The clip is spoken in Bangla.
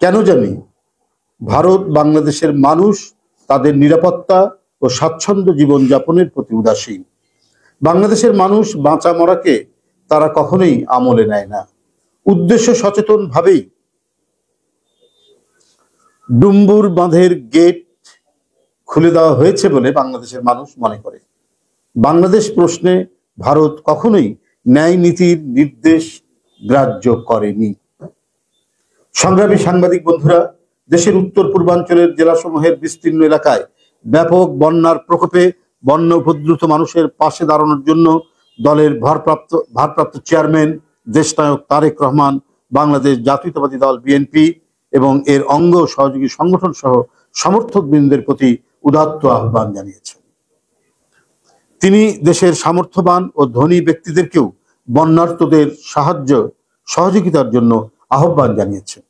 কেন জানি ভারত বাংলাদেশের মানুষ তাদের নিরাপত্তা ও স্বাচ্ছন্দ্য জীবনযাপনের প্রতি উদাসীন। বাংলাদেশের মানুষ বাঁচা মরাকে তারা কখনোই আমলে নেয় না। উদ্দেশ্য সচেতন ভাবেই ডুম্বুর বাঁধের গেট খুলে দেওয়া হয়েছে বলে বাংলাদেশের মানুষ মনে করে। বাংলাদেশ প্রশ্নে ভারত কখনোই ন্যায় নীতির নির্দেশ গ্রাহ্য করেনি। সংগ্রামী সাংবাদিক বন্ধুরা, দেশের উত্তর পূর্বাঞ্চলের জেলাসমূহের বিস্তীর্ণ এলাকায় ব্যাপক বন্যার প্রকোপে বন্যা উপদ্রুত মানুষের পাশে দাঁড়ানোর জন্য দলের ভারপ্রাপ্ত চেয়ারম্যান দেশনায়ক তারেক রহমান বাংলাদেশ জাতীয়তাবাদী দল বিএনপি এবং এর অঙ্গ সহযোগী সংগঠন সহ সমর্থক বৃন্দের প্রতি উদাত্ত আহ্বান জানিয়েছেন। তিনি দেশের সামর্থ্যবান ও ধনী ব্যক্তিদেরকেও বন্যার্তদের সাহায্য সহযোগিতার জন্য আহ্বান জানিয়েছেন।